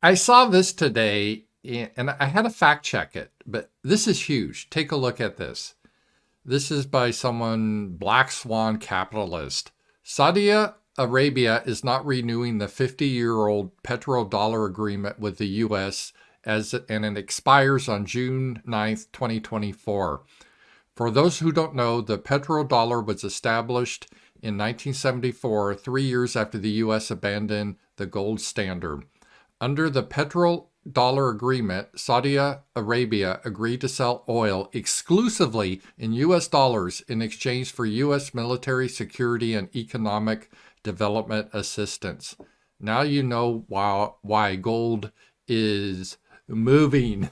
I saw this today and I had to fact check it, but this is huge. Take a look at this. This is by someone, Black Swan Capitalist. Saudi Arabia is not renewing the 50-year-old petrodollar agreement with the U.S. And it expires on June 9th, 2024. For those who don't know, the petrodollar was established in 1974, 3 years after the U.S. abandoned the gold standard. Under the petrodollar agreement, Saudi Arabia agreed to sell oil exclusively in U.S. dollars in exchange for U.S. military security and economic development assistance. Now you know why gold is moving.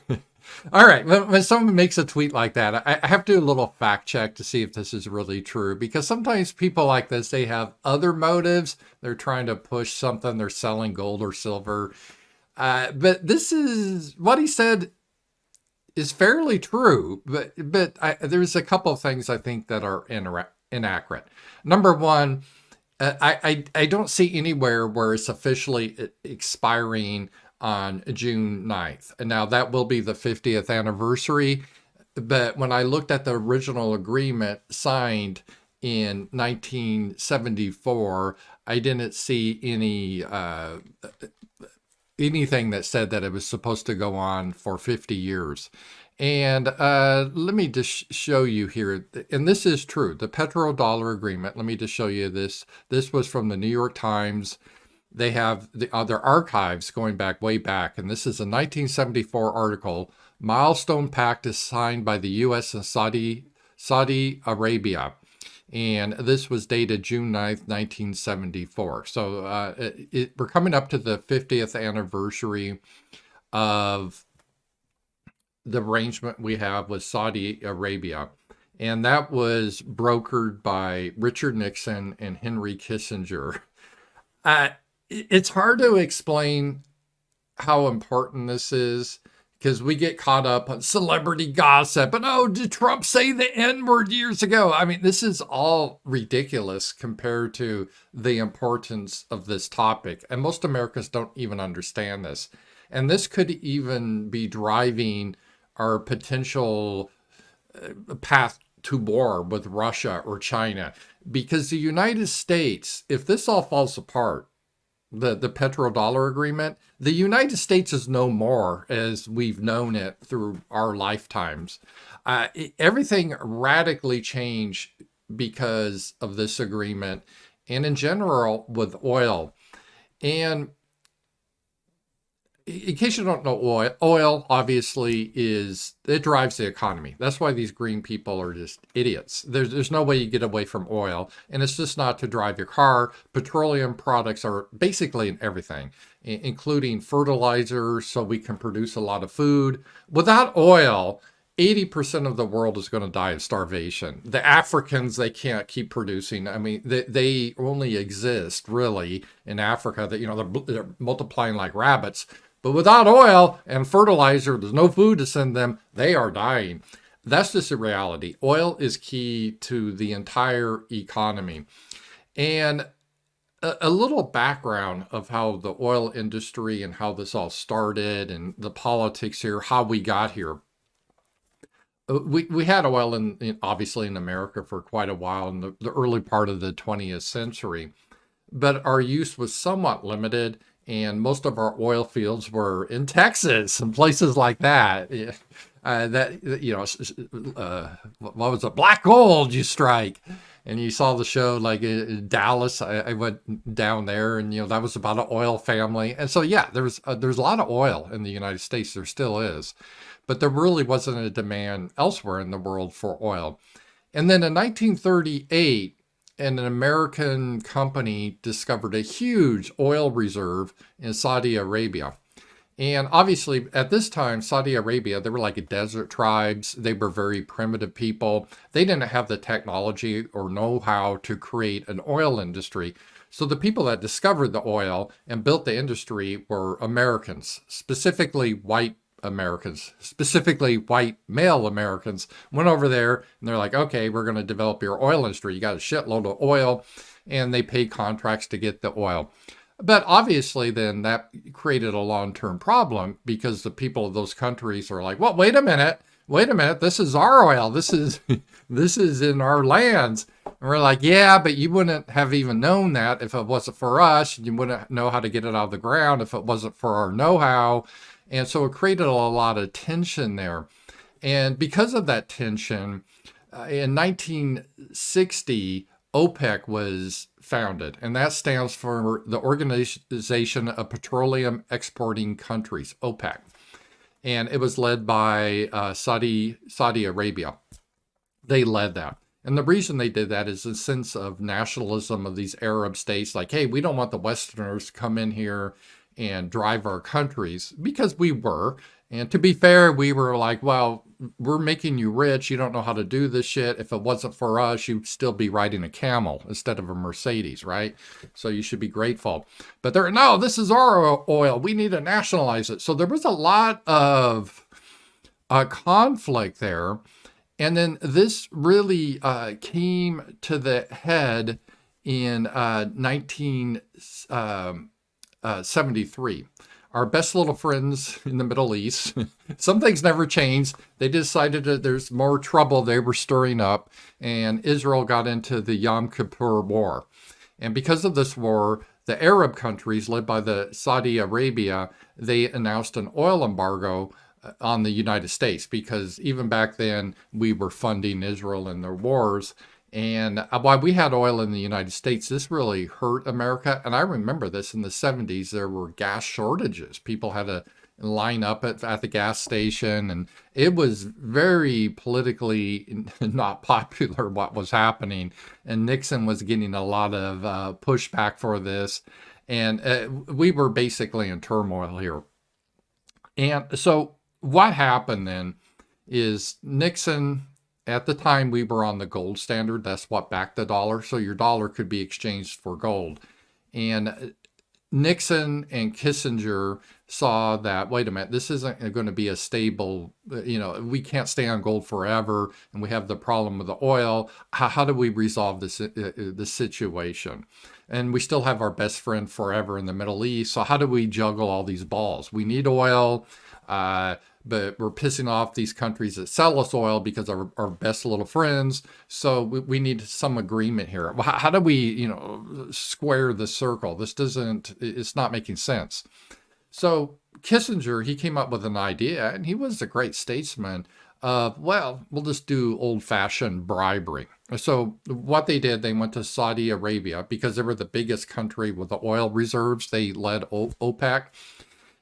All right, when someone makes a tweet like that, I have to do a little fact check to see if this is really true, because sometimes people like this, they have other motives. They're trying to push something. They're selling gold or silver. But this is what he said is fairly true, but there's a couple of things I think that are inaccurate. Number one, I don't see anywhere where it's officially expiring on June 9th. And now that will be the 50th anniversary. But when I looked at the original agreement signed in 1974, I didn't see anything that said that it was supposed to go on for 50 years. And let me just show you here, and this is true, the petrodollar agreement. Let me just show you this. This was from the New York Times. They have the other archives going back way back, and this is a 1974 article. Milestone pact is signed by the U.S. and Saudi Arabia, and this was dated June 9th, 1974. So we're coming up to the 50th anniversary of the arrangement we have with Saudi Arabia. And that was brokered by Richard Nixon and Henry Kissinger. It's hard to explain how important this is because we get caught up on celebrity gossip. And oh, did Trump say the N word years ago? I mean, this is all ridiculous compared to the importance of this topic. And most Americans don't even understand this. And this could even be driving our potential path to war with Russia or China. Because the United States, if this all falls apart, the petrodollar agreement, the United States is no more as we've known it through our lifetimes. Everything radically changed because of this agreement, and in general with oil. And in case you don't know, oil obviously it drives the economy. That's why these green people are just idiots. There's no way you get away from oil, and it's just not to drive your car. Petroleum products are basically in everything, including fertilizers, so we can produce a lot of food. Without oil, 80% of the world is going to die of starvation. The Africans, they can't keep producing. I mean, they only exist really in Africa. That they're multiplying like rabbits. But without oil and fertilizer, there's no food to send them. They are dying. That's just a reality. Oil is key to the entire economy. And a little background of how the oil industry and how this all started and the politics here, how we got here. We had oil obviously in America for quite a while in the early part of the 20th century, but our use was somewhat limited, and most of our oil fields were in Texas and places like that. What was it? Black gold you strike. And you saw the show like in Dallas. I went down there, and that was about an oil family. And so yeah, there's a lot of oil in the United States. There still is, but there really wasn't a demand elsewhere in the world for oil. And then in 1938, an American company discovered a huge oil reserve in Saudi Arabia. And obviously, at this time, Saudi Arabia, they were like desert tribes. They were very primitive people. They didn't have the technology or know-how to create an oil industry. So the people that discovered the oil and built the industry were Americans, specifically white Americans, specifically white male Americans, went over there and they're like, okay, we're going to develop your oil industry. You got a shitload of oil, and they paid contracts to get the oil. But obviously, then that created a long-term problem because the people of those countries are like, well, wait a minute, this is our oil. This is this is in our lands. And we're like, yeah, but you wouldn't have even known that if it wasn't for us. You wouldn't know how to get it out of the ground if it wasn't for our know-how. And so it created a lot of tension there. And because of that tension, in 1960, OPEC was founded, and that stands for the Organization of Petroleum Exporting Countries, OPEC. And it was led by Saudi Arabia. They led that. And the reason they did that is a sense of nationalism of these Arab states, like, hey, we don't want the Westerners to come in here and drive our countries, because we were. And to be fair, we were like, well, we're making you rich. You don't know how to do this shit. If it wasn't for us, you'd still be riding a camel instead of a Mercedes, right? So you should be grateful. But they're, no, this is our oil. We need to nationalize it. So there was a lot of conflict there. And then this really came to the head in 1973. Our best little friends in the Middle East, some things never changed. They decided that there's more trouble they were stirring up, and Israel got into the Yom Kippur War. And because of this war, the Arab countries led by the Saudi Arabia, they announced an oil embargo on the United States, because even back then we were funding Israel in their wars. And while we had oil in the United States, this really hurt America. And I remember this in the 70s, there were gas shortages. People had to line up at the gas station, and it was very politically not popular what was happening. And Nixon was getting a lot of pushback for this. And we were basically in turmoil here. And so what happened then is Nixon, at the time, we were on the gold standard. That's what backed the dollar. So your dollar could be exchanged for gold. And Nixon and Kissinger saw that, wait a minute, this isn't going to be a stable, we can't stay on gold forever. And we have the problem with the oil. How do we resolve this situation? And we still have our best friend forever in the Middle East. So how do we juggle all these balls? We need oil. But we're pissing off these countries that sell us oil because of our best little friends. So we need some agreement here. How do we, square the circle? It's not making sense. So Kissinger, he came up with an idea, and he was a great statesman of, well, we'll just do old-fashioned bribery. So what they did, they went to Saudi Arabia because they were the biggest country with the oil reserves. They led OPEC.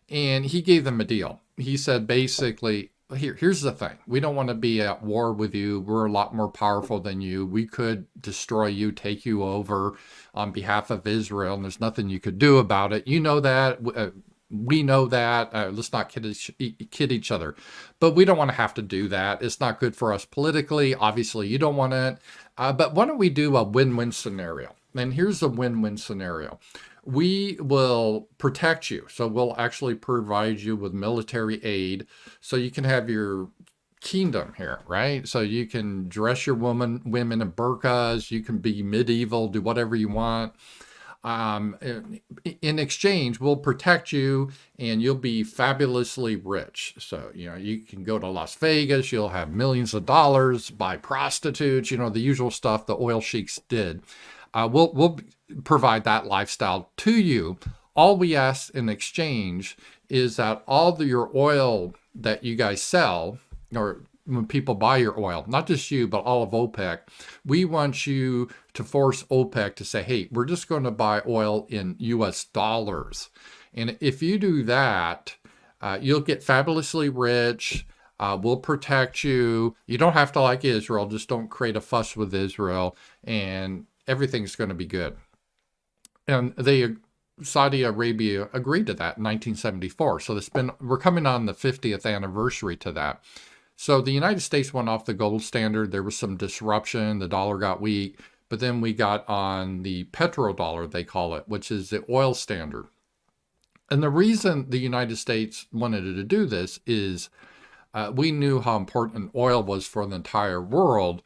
And he gave them a deal. He said, basically, here's the thing. We don't want to be at war with you. We're a lot more powerful than you. We could destroy you, take you over on behalf of Israel, and there's nothing you could do about it. You know that. We know that. Let's not kid each other. But we don't want to have to do that. It's not good for us politically. Obviously, you don't want it. But why don't we do a win-win scenario? And here's a win-win scenario. We will protect you. So we'll actually provide you with military aid so you can have your kingdom here, right? So you can dress your women in burqas, you can be medieval, do whatever you want. In exchange, we'll protect you and you'll be fabulously rich. So, you can go to Las Vegas, you'll have millions of dollars, buy prostitutes, the usual stuff the oil sheiks did. We'll provide that lifestyle to you. All we ask in exchange is that all your oil that you guys sell, or when people buy your oil, not just you, but all of OPEC, we want you to force OPEC to say, hey, we're just going to buy oil in US dollars. And if you do that, you'll get fabulously rich. We'll protect you. You don't have to like Israel. Just don't create a fuss with Israel. And everything's going to be good. And Saudi Arabia agreed to that in 1974. So we're coming on the 50th anniversary to that. So the United States went off the gold standard. There was some disruption. The dollar got weak. But then we got on the PetroDollar, they call it, which is the oil standard. And the reason the United States wanted to do this is we knew how important oil was for the entire world.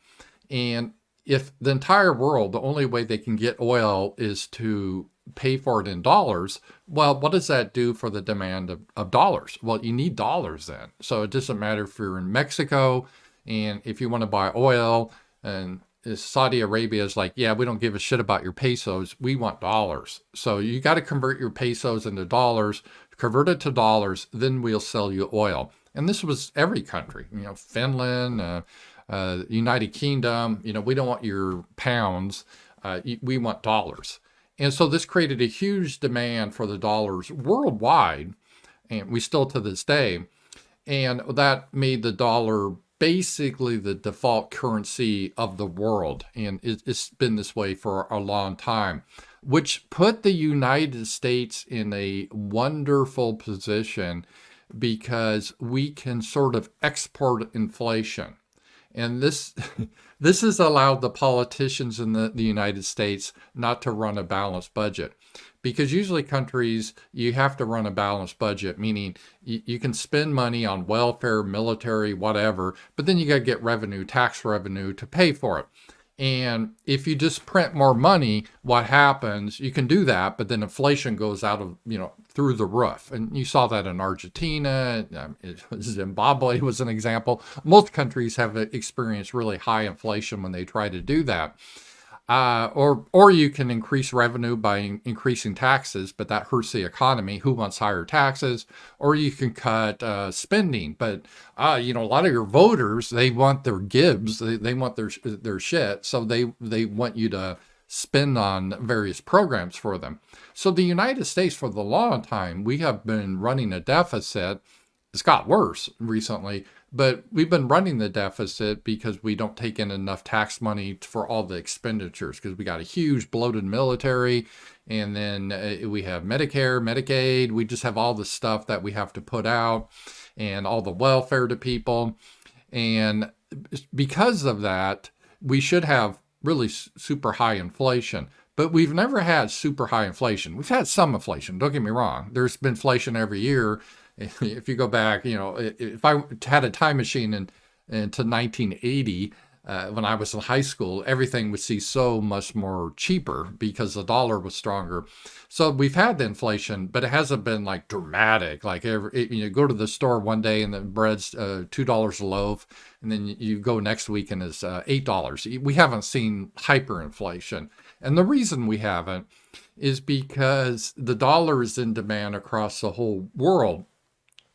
And if the entire world, the only way they can get oil is to pay for it in dollars, well, what does that do for the demand of dollars? Well, you need dollars then. So it doesn't matter if you're in Mexico and if you want to buy oil, and Saudi Arabia is like, yeah, we don't give a shit about your pesos. We want dollars. So you got to convert your pesos into dollars, convert it to dollars, then we'll sell you oil. And this was every country, Finland, United Kingdom, we don't want your pounds. We want dollars. And so this created a huge demand for the dollars worldwide, and we still to this day. And that made the dollar basically the default currency of the world. And it's been this way for a long time, which put the United States in a wonderful position because we can sort of export inflation. And this this has allowed the politicians in the United States not to run a balanced budget. Because usually countries, you have to run a balanced budget, meaning you can spend money on welfare, military, whatever, but then you got to get revenue, tax revenue to pay for it. And if you just print more money, what happens? You can do that, but then inflation goes out of, through the roof. And you saw that in Argentina. Zimbabwe was an example. Most countries have experienced really high inflation when they try to do that. Or you can increase revenue by increasing taxes, but that hurts the economy. Who wants higher taxes? Or you can cut spending, but a lot of your voters, they want their gibs, they want their shit, so they want you to spend on various programs for them. So the United States, for the long time, we have been running a deficit. It's got worse recently, but we've been running the deficit because we don't take in enough tax money for all the expenditures, because we got a huge bloated military, and then we have Medicare, Medicaid. We just have all the stuff that we have to put out and all the welfare to people. And because of that, we should have really super high inflation. But we've never had super high inflation. We've had some inflation, don't get me wrong. There's been inflation every year. If you go back, if I had a time machine into 1980, when I was in high school, everything would see so much more cheaper because the dollar was stronger. So we've had the inflation, but it hasn't been like dramatic. Like you go to the store one day and the bread's $2 a loaf, and then you go next week and it's $8. We haven't seen hyperinflation. And the reason we haven't is because the dollar is in demand across the whole world.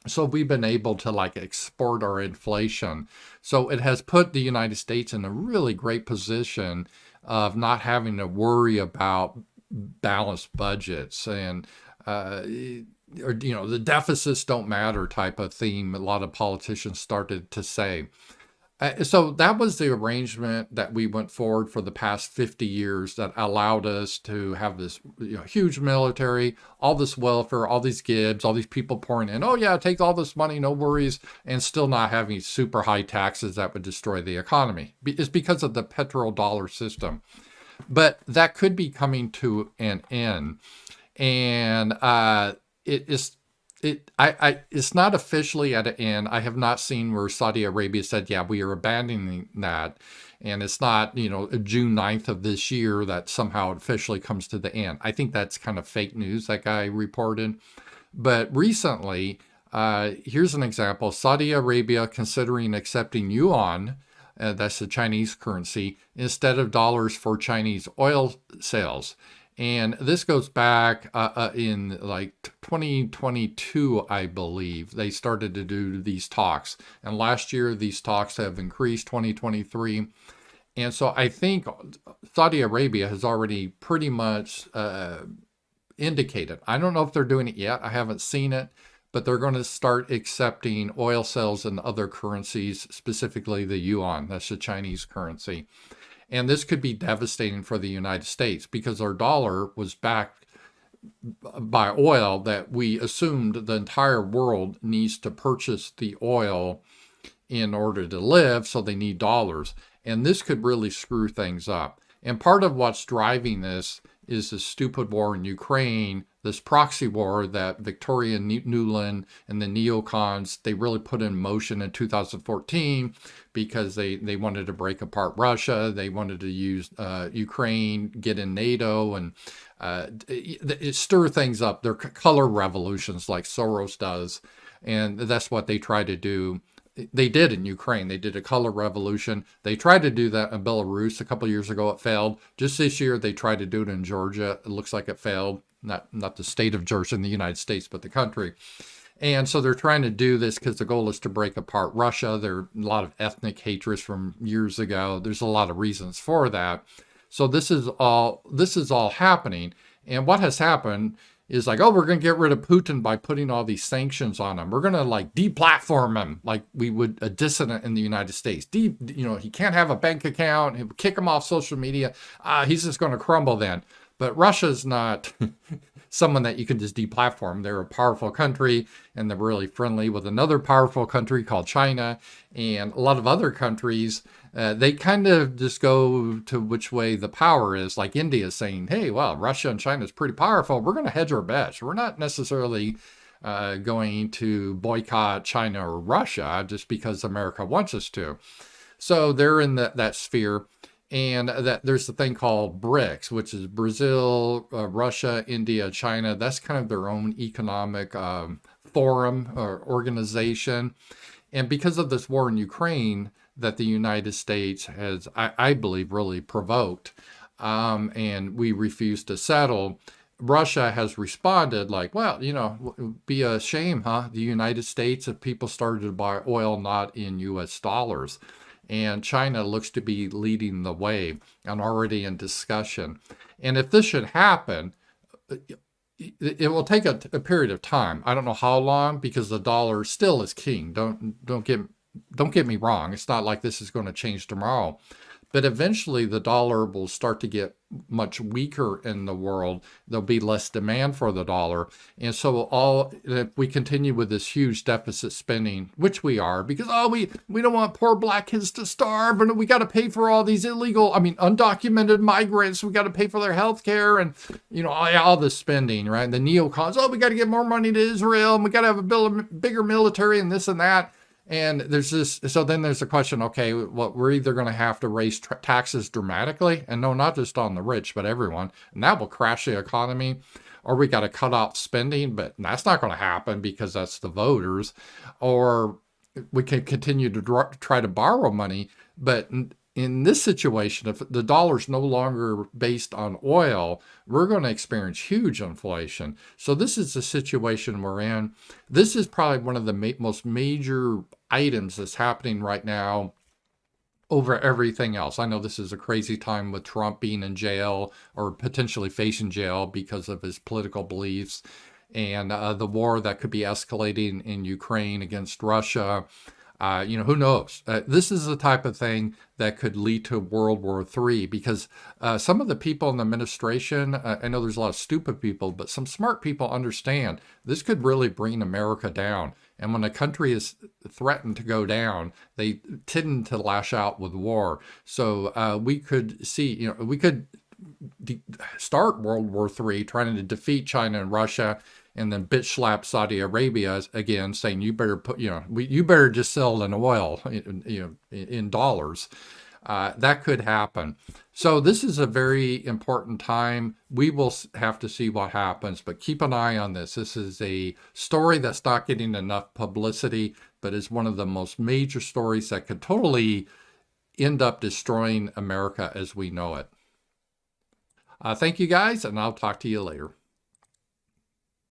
So we've been able to export our inflation. So it has put the United States in a really great position of not having to worry about balanced budgets and, the deficits don't matter type of theme a lot of politicians started to say. So that was the arrangement that we went forward for the past 50 years that allowed us to have this huge military, all this welfare, all these gibs, all these people pouring in. Oh yeah, take all this money, no worries, and still not having super high taxes that would destroy the economy. It's because of the petrodollar system. But that could be coming to an end. And it's not officially at an end. I have not seen where Saudi Arabia said, yeah, we are abandoning that. And it's not, June 9th of this year that somehow officially comes to the end. I think that's kind of fake news that guy reported. But recently, here's an example. Saudi Arabia considering accepting yuan, that's the Chinese currency, instead of dollars for Chinese oil sales. And this goes back in 2022, I believe, they started to do these talks. And last year, these talks have increased, 2023. And so I think Saudi Arabia has already pretty much indicated. I don't know if they're doing it yet. I haven't seen it. But they're going to start accepting oil sales in other currencies, specifically the yuan. That's the Chinese currency. And this could be devastating for the United States because our dollar was backed by oil that we assumed the entire world needs to purchase the oil in order to live, so they need dollars. And this could really screw things up. And part of what's driving this is the stupid war in Ukraine this proxy war that Victoria Nuland and the neocons, they really put in motion in 2014 because they wanted to break apart Russia. They wanted to use Ukraine, get in NATO, and it stir things up. They're color revolutions like Soros does. And that's what they try to do. They did in Ukraine. They did a color revolution. They tried to do that in Belarus a couple of years ago. It failed. Just this year, they tried to do it in Georgia. It looks like it failed. Not the state of Georgia in the United States, but the country. And so they're trying to do this because the goal is to break apart Russia. There are a lot of ethnic hatreds from years ago. There's a lot of reasons for that. So this is all happening. And what has happened is like, oh, we're going to get rid of Putin by putting all these sanctions on him. We're going to like deplatform him like we would a dissident in the United States. He can't have a bank account. Kick him off social media. He's just going to crumble then. But Russia's not someone that you can just deplatform. They're a powerful country, and they're really friendly with another powerful country called China. And a lot of other countries, they kind of just go to which way the power is. Like India is saying, hey, well, Russia and China is pretty powerful. We're going to hedge our bets. We're not necessarily going to boycott China or Russia just because America wants us to. So they're in that sphere. And that there's a thing called BRICS, which is Brazil, Russia, India, China. That's kind of their own economic forum or organization. And because of this war in Ukraine that the United States has, I believe, really provoked, and we refuse to settle, Russia has responded like, well, it'd be a shame, huh? The United States, if people started to buy oil not in US dollars. And China looks to be leading the way and already in discussion. And if this should happen, it will take a period of time. I don't know how long, because the dollar still is king. Don't get me wrong. It's not like this is going to change tomorrow. But eventually the dollar will start to get much weaker in the world. There'll be less demand for the dollar. And so if we continue with this huge deficit spending, which we are, because, we don't want poor black kids to starve, and we got to pay for all these undocumented migrants. We got to pay for their health care and, all this spending, right? And the neocons, we got to give more money to Israel, and we got to have a bigger military and this and that. And then there's the question, okay, well, we're either going to have to raise taxes dramatically, and no, not just on the rich, but everyone, and that will crash the economy, or we got to cut off spending, but that's not going to happen because that's the voters, or we can continue to try to borrow money. But in this situation, if the dollar's no longer based on oil, we're going to experience huge inflation. So this is the situation we're in. This is probably one of the most major items that's happening right now over everything else. I know this is a crazy time with Trump being in jail or potentially facing jail because of his political beliefs, and the war that could be escalating in Ukraine against Russia. Who knows? This is the type of thing that could lead to World War III, because some of the people in the administration, I know there's a lot of stupid people, but some smart people understand this could really bring America down. And when a country is threatened to go down, they tend to lash out with war. So we could see, we could start World War III trying to defeat China and Russia, and then bitch slap Saudi Arabia again, saying you better you better just sell an oil, in dollars. That could happen. So this is a very important time. We will have to see what happens, but keep an eye on this. This is a story that's not getting enough publicity, but is one of the most major stories that could totally end up destroying America as we know it. Thank you guys, and I'll talk to you later.